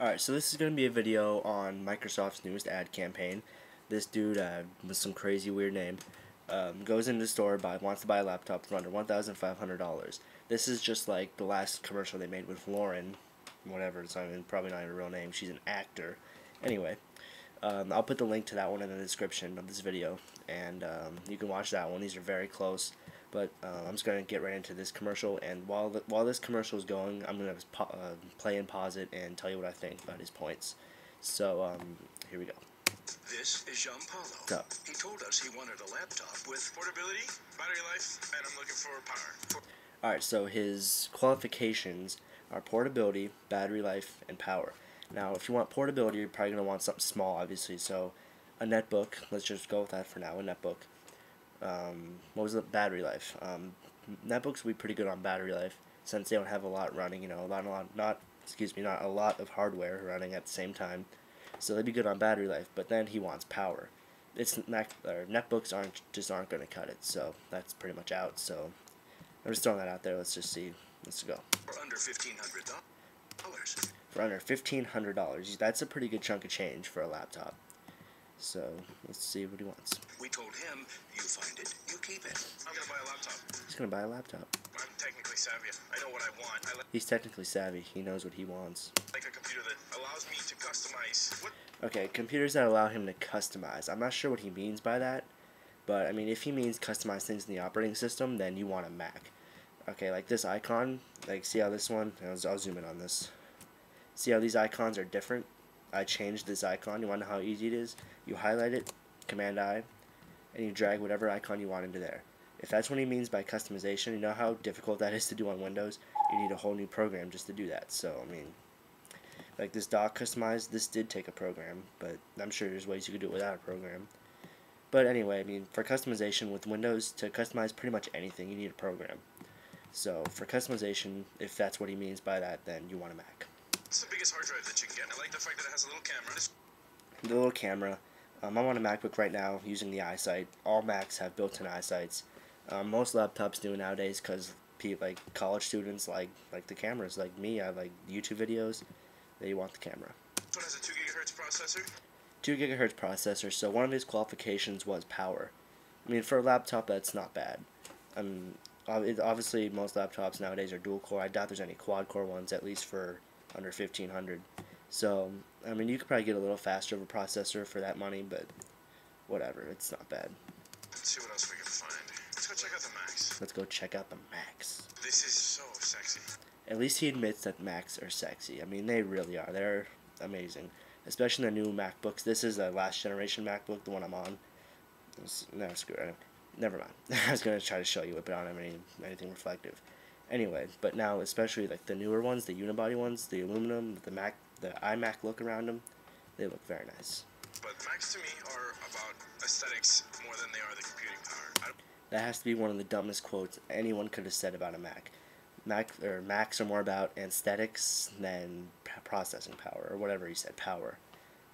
Alright, so this is going to be a video on Microsoft's newest ad campaign. This dude with some crazy weird name goes into the store, wants to buy a laptop for under $1,500. This is just like the last commercial they made with Lauren, whatever, it's probably not her real name, she's an actor. Anyway, I'll put the link to that one in the description of this video, and you can watch that one. These are very close. But I'm just going to get right into this commercial, and while this commercial is going, I'm going to play and pause it and tell you what I think about his points. So, here we go. This is Gianpaolo. Go. He told us he wanted a laptop with portability, battery life, and I'm looking for power. Alright, so his qualifications are portability, battery life, and power. Now, if you want portability, you're probably going to want something small, obviously. So, a netbook, let's just go with that for now, a netbook. What was the battery life? Netbooks will be pretty good on battery life since they don't have a lot running, you know, not a lot of hardware running at the same time. So they'd be good on battery life, but then he wants power. Netbooks aren't going to cut it, so that's pretty much out. So I'm just throwing that out there. Let's just see. Let's go. For under $1,500. For under $1,500, that's a pretty good chunk of change for a laptop. So let's see what he wants. We told him, you find it, you keep it. I'm gonna buy a laptop. He's gonna buy a laptop. I'm technically savvy. I know what I want. He's technically savvy. He knows what he wants. Like a computer that allows me to customize. Okay, computers that allow him to customize. I'm not sure what he means by that, but I mean, if he means customize things in the operating system, then you want a Mac. Okay, like this icon, like see how this one, I'll zoom in on this. See how these icons are different? I changed this icon. You want to know how easy it is? You highlight it, Command I, and you drag whatever icon you want into there. If that's what he means by customization, you know how difficult that is to do on Windows? You need a whole new program just to do that. So, I mean, like this dock customize, this did take a program, but I'm sure there's ways you could do it without a program. But anyway, I mean, for customization with Windows, to customize pretty much anything, you need a program. So, for customization, if that's what he means by that, then you want a Mac. It's the biggest hard drive that you can get. I like the fact that it has a little camera. The little camera. I'm on a MacBook right now using the iSight. All Macs have built-in iSights. Most laptops do nowadays because like college students like the cameras. Like me, I like YouTube videos. They want the camera. This one has a 2 GHz processor. 2 GHz processor. So one of his qualifications was power. I mean, for a laptop, that's not bad. Obviously, most laptops nowadays are dual core. I doubt there's any quad core ones, at least for under $1,500. So, I mean, you could probably get a little faster of a processor for that money, but whatever, it's not bad. Let's see what else we can find. Let's go check out the Macs. Let's go check out the Macs. This is so sexy. At least he admits that Macs are sexy. I mean, they really are. They're amazing. Especially the new MacBooks. This is a last generation MacBook, the one I'm on. No, screw it. Never mind. I was going to try to show you it, but I don't have anything reflective. Anyway, but now especially like the newer ones, the unibody ones, the aluminum, the iMac look around them, they look very nice. But Macs to me are about aesthetics more than they are the computing power. That has to be one of the dumbest quotes anyone could have said about a Mac. Macs are more about aesthetics than processing power, or whatever he said, power.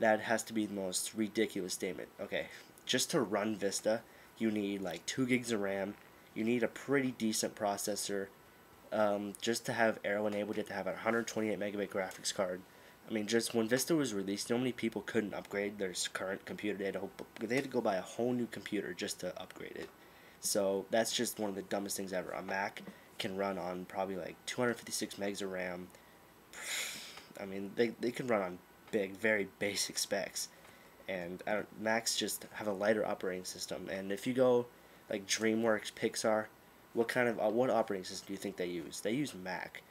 That has to be the most ridiculous statement. Okay, just to run Vista, you need like 2 gigs of RAM, you need a pretty decent processor. Just to have Aero enabled, you have to have a 128 megabit graphics card. I mean, just when Vista was released, so many people couldn't upgrade their current computer. They had to go buy a whole new computer just to upgrade it. So that's just one of the dumbest things ever. A Mac can run on probably like 256 megs of RAM. I mean, they can run on very basic specs. And Macs just have a lighter operating system. And if you go like DreamWorks, Pixar, what operating system do you think they use? They use Mac.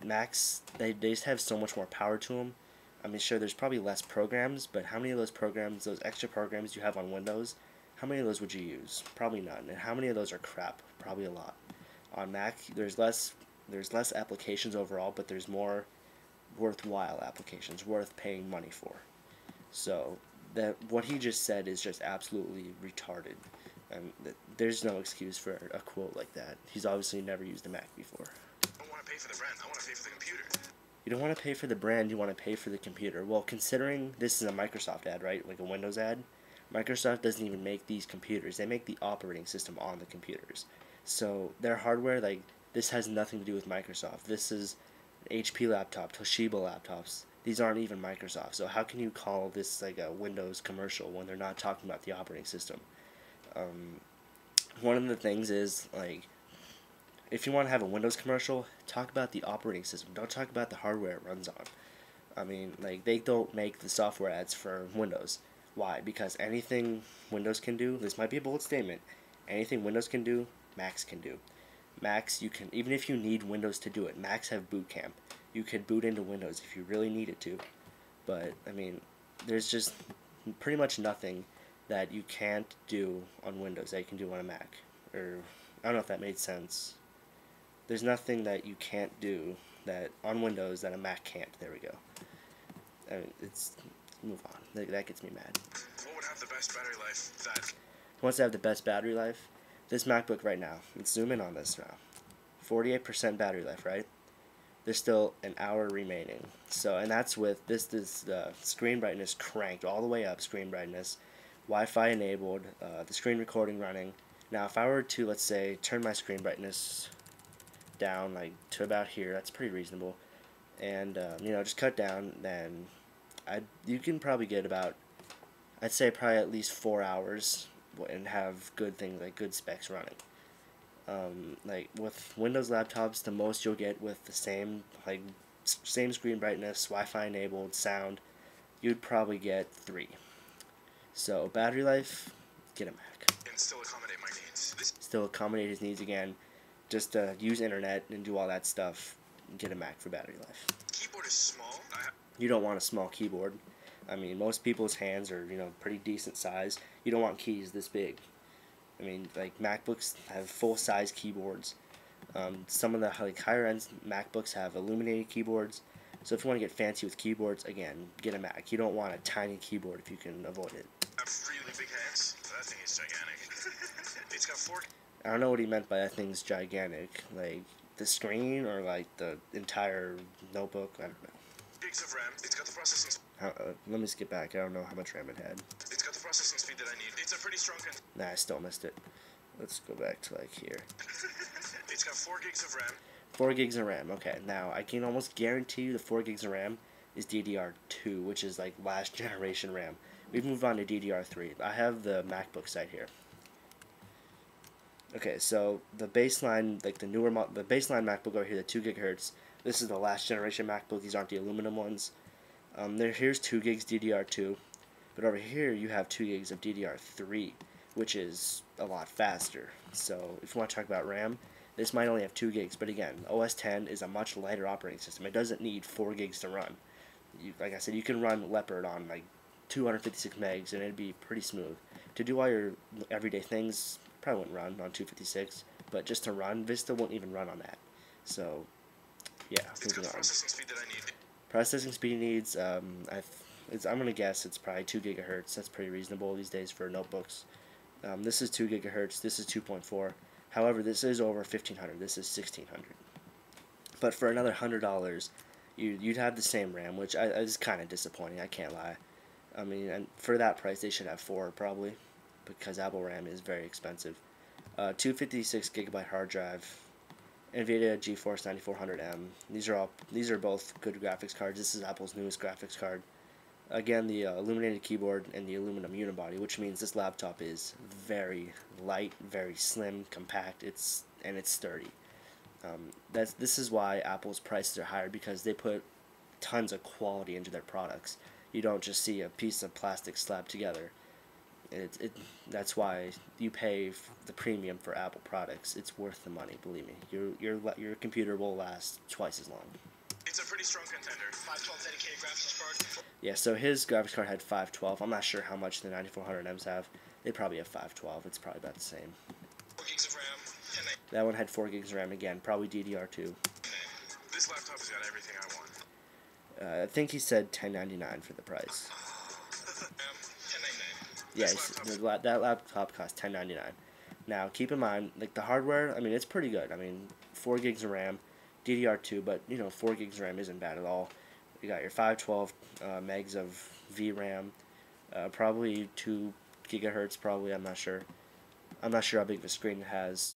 Macs, they just have so much more power to them. I mean, sure, there's probably less programs, but how many of those programs, those extra programs you have on Windows, how many of those would you use? Probably none. And how many of those are crap? Probably a lot. On Mac, there's less applications overall, but there's more worthwhile applications, worth paying money for. So, what he just said is just absolutely retarded. And there's no excuse for a quote like that. He's obviously never used a Mac before. I don't want to pay for the brand. I want to pay for the computer. You don't want to pay for the brand. You want to pay for the computer. Well, considering this is a Microsoft ad, right? Like a Windows ad. Microsoft doesn't even make these computers. They make the operating system on the computers. So their hardware, like, this has nothing to do with Microsoft. This is HP laptop, Toshiba laptops. These aren't even Microsoft. So how can you call this like a Windows commercial when they're not talking about the operating system? One of the things is like, if you want to have a Windows commercial, talk about the operating system. Don't talk about the hardware it runs on. I mean, like, they don't make the software ads for Windows. Why? Because anything Windows can do, this might be a bold statement, anything Windows can do, Macs can do. Macs, you can, even if you need Windows to do it, Macs have boot camp. You could boot into Windows if you really needed to. But, I mean, there's just pretty much nothing that you can't do on Windows that you can do on a Mac. Or, I don't know if that made sense. There's nothing that you can't do that on Windows that a Mac can't. There we go. I mean, it's, move on. That gets me mad. What would have the best battery life? That. Who wants to have the best battery life? This MacBook right now. Let's zoom in on this now. 48% battery life, right? There's still an hour remaining. So, and that's with this screen brightness cranked all the way up, screen brightness, Wi-Fi enabled, the screen recording running. Now, if I were to, let's say, turn my screen brightness down like to about here, that's pretty reasonable, and you know, just cut down, then you can probably get about, I'd say probably at least 4 hours and have good things like good specs running. Like with Windows laptops, the most you'll get with the same screen brightness, Wi-Fi enabled, sound, you'd probably get 3. So battery life, get a Mac. And still accommodate my needs. Still accommodate his needs again. Just use internet and do all that stuff. Get a Mac for battery life. Keyboard is small. You don't want a small keyboard. I mean, most people's hands are, you know, pretty decent size. You don't want keys this big. I mean, like MacBooks have full size keyboards. Some of the like higher end MacBooks have illuminated keyboards. So if you want to get fancy with keyboards, again, get a Mac. You don't want a tiny keyboard if you can avoid it. I have really big hands. That thing is gigantic. It's got 4 I don't know what he meant by that thing's gigantic. Like the screen or like the entire notebook. I don't know. gigs of RAM. It's got the processing. Let me skip back. I don't know how much RAM it had. It's got the processing speed that I need. It's a pretty strong. Nah, I still missed it. Let's go back to like here. It's got 4 gigs of RAM. 4 gigs of RAM. Okay, now I can almost guarantee you the 4 gigs of RAM is DDR2, which is like last generation RAM. We've moved on to DDR3. I have the MacBook site here. Okay, so the baseline, like the baseline MacBook over here, the 2 gigahertz. This is the last generation MacBook. These aren't the aluminum ones. Here's 2 gigs DDR2, but over here you have 2 gigs of DDR3, which is a lot faster. So if you want to talk about RAM, this might only have 2 gigs, but again, OS X is a much lighter operating system. It doesn't need 4 gigs to run. Like I said, you can run Leopard on like 256 megs, and it'd be pretty smooth. To do all your everyday things, probably wouldn't run on 256, but just to run, Vista won't even run on that. So, yeah, moving on. Processing speed that I need. Processing speed needs, I'm going to guess it's probably 2 gigahertz. That's pretty reasonable these days for notebooks. This is 2 gigahertz. This is 2.4. However, this is over 1500. This is 1600. But for another $100, you'd have the same RAM, which is kind of disappointing. I can't lie. I mean, and for that price, they should have 4 probably, because Apple RAM is very expensive. 256 gigabyte hard drive, NVIDIA GeForce 9400M. These are both good graphics cards. This is Apple's newest graphics card. Again, the illuminated keyboard and the aluminum unibody, which means this laptop is very light, very slim, compact. It's sturdy. This is why Apple's prices are higher, because they put tons of quality into their products. You don't just see a piece of plastic slapped together. That's why you pay the premium for Apple products. It's worth the money, believe me. Your computer will last twice as long. It's a pretty strong contender. 512 dedicated graphics card. Yeah, so his graphics card had 512. I'm not sure how much the 9400Ms have. They probably have 512. It's probably about the same. 4 gigs of RAM. That one had 4 gigs of RAM again, probably DDR2. This laptop has got everything I want. I think he said $1099 for the price. Yeah, that laptop cost $1099. Now, keep in mind, like the hardware, I mean, it's pretty good. I mean, 4 gigs of RAM, DDR2, but, you know, 4 gigs of RAM isn't bad at all. You got your 512 megs of VRAM, probably 2 gigahertz, probably, I'm not sure. I'm not sure how big of a screen it has.